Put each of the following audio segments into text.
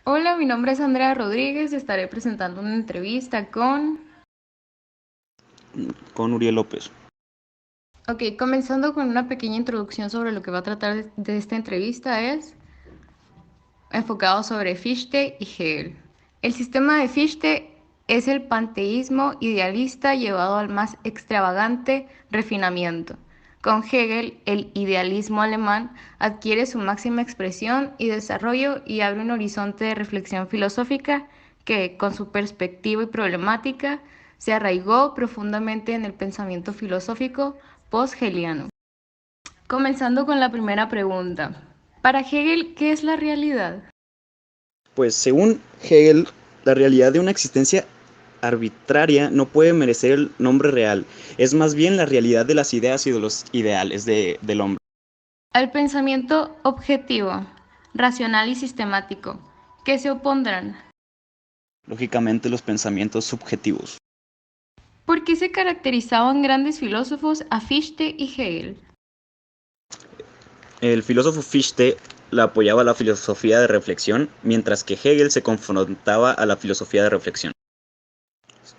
Hola, mi nombre es Andrea Rodríguez. Estaré presentando una entrevista con... Con Uriel López. Ok, comenzando con una pequeña introducción sobre lo que va a tratar de esta entrevista es enfocado sobre Fichte y Hegel. El sistema de Fichte es el panteísmo idealista llevado al más extravagante refinamiento. Con Hegel, el idealismo alemán adquiere su máxima expresión y desarrollo y abre un horizonte de reflexión filosófica que, con su perspectiva y problemática, se arraigó profundamente en el pensamiento filosófico post-hegeliano. Comenzando con la primera pregunta. Para Hegel, ¿qué es la realidad? Pues según Hegel, la realidad de una existencia arbitraria no puede merecer el nombre real, es más bien la realidad de las ideas y de los ideales del hombre. Al pensamiento objetivo, racional y sistemático, ¿qué se opondrán? Lógicamente los pensamientos subjetivos. ¿Por qué se caracterizaban grandes filósofos a Fichte y Hegel? El filósofo Fichte la apoyaba a la filosofía de reflexión, mientras que Hegel se confrontaba a la filosofía de reflexión.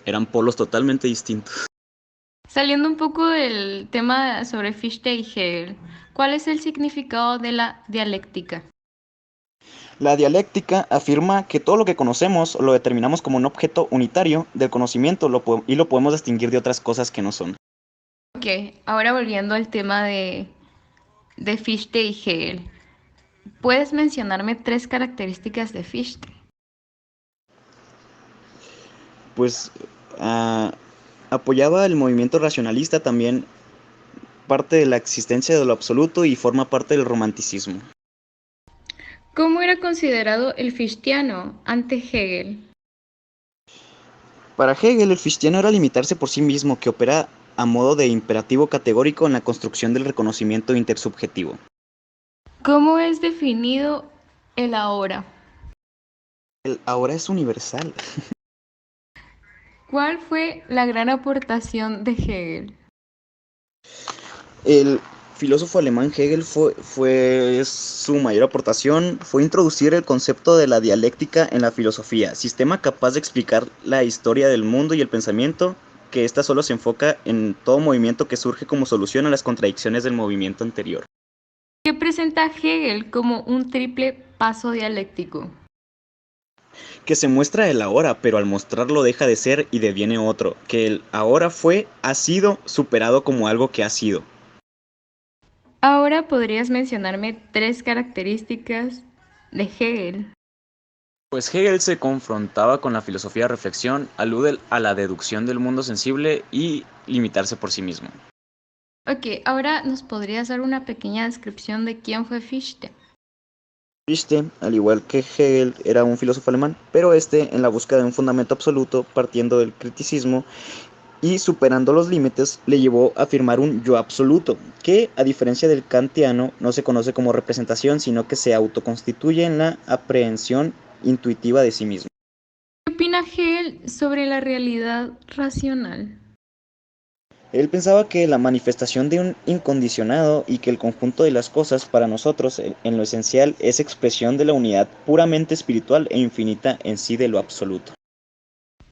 Eran polos totalmente distintos. Saliendo un poco del tema sobre Fichte y Hegel, ¿cuál es el significado de la dialéctica? La dialéctica afirma que todo lo que conocemos lo determinamos como un objeto unitario del conocimiento y lo podemos distinguir de otras cosas que no son. Ok, ahora volviendo al tema de Fichte y Hegel, ¿puedes mencionarme tres características de Fichte? Pues ah, apoyaba el movimiento racionalista también, parte de la existencia de lo absoluto y forma parte del romanticismo. ¿Cómo era considerado el fichtiano ante Hegel? Para Hegel, el cristiano era limitarse por sí mismo, que opera a modo de imperativo categórico en la construcción del reconocimiento intersubjetivo. ¿Cómo es definido el ahora? El ahora es universal. ¿Cuál fue la gran aportación de Hegel? El filósofo alemán Hegel fue su mayor aportación, fue introducir el concepto de la dialéctica en la filosofía, sistema capaz de explicar la historia del mundo y el pensamiento, que ésta solo se enfoca en todo movimiento que surge como solución a las contradicciones del movimiento anterior. ¿Qué presenta Hegel como un triple paso dialéctico? Que se muestra el ahora, pero al mostrarlo deja de ser y deviene otro, que el ahora ha sido superado como algo que ha sido. Ahora podrías mencionarme tres características de Hegel. Pues Hegel se confrontaba con la filosofía de reflexión, alude a la deducción del mundo sensible y limitarse por sí mismo. Ok, ahora nos podrías dar una pequeña descripción de quién fue Fichte. Fichte, al igual que Hegel, era un filósofo alemán, pero en la búsqueda de un fundamento absoluto, partiendo del criticismo y superando los límites, le llevó a afirmar un yo absoluto, que, a diferencia del kantiano, no se conoce como representación, sino que se autoconstituye en la aprehensión intuitiva de sí mismo. ¿Qué opina Hegel sobre la realidad racional? Él pensaba que la manifestación de un incondicionado y que el conjunto de las cosas para nosotros, en lo esencial, es expresión de la unidad puramente espiritual e infinita en sí de lo absoluto.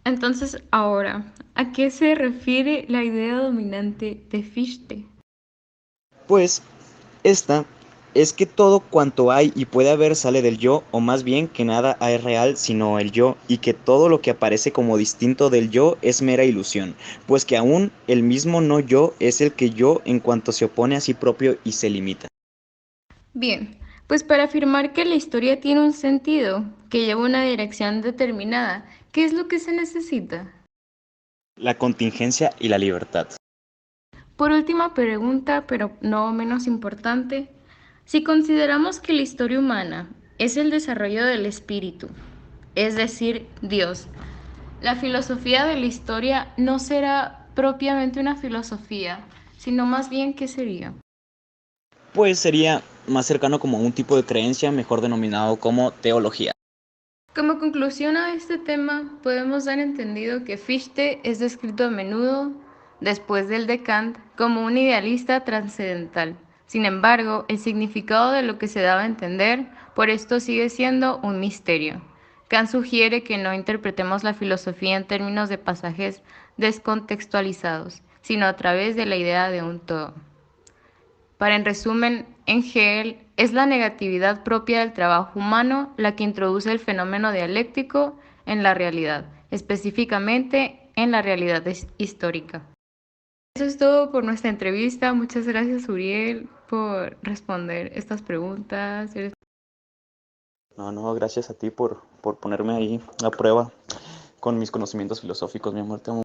Entonces, ahora, ¿a qué se refiere la idea dominante de Fichte? Pues esta es que todo cuanto hay y puede haber sale del yo, o más bien que nada hay real sino el yo, y que todo lo que aparece como distinto del yo es mera ilusión, pues que aún el mismo no yo es el que yo en cuanto se opone a sí propio y se limita. Bien, pues para afirmar que la historia tiene un sentido, que lleva una dirección determinada, ¿qué es lo que se necesita? La contingencia y la libertad. Por última pregunta, pero no menos importante, si consideramos que la historia humana es el desarrollo del espíritu, es decir, Dios, la filosofía de la historia no será propiamente una filosofía, sino más bien ¿qué sería? Pues sería más cercano como un tipo de creencia mejor denominado como teología. Como conclusión a este tema, podemos dar entendido que Fichte es descrito a menudo, después del de Kant, como un idealista trascendental. Sin embargo, el significado de lo que se daba a entender por esto sigue siendo un misterio. Kant sugiere que no interpretemos la filosofía en términos de pasajes descontextualizados, sino a través de la idea de un todo. Para en resumen, en Hegel es la negatividad propia del trabajo humano la que introduce el fenómeno dialéctico en la realidad, específicamente en la realidad histórica. Eso es todo por nuestra entrevista. Muchas gracias, Uriel, por responder estas preguntas. No, gracias a ti por ponerme ahí a prueba con mis conocimientos filosóficos, mi amor. Te amo.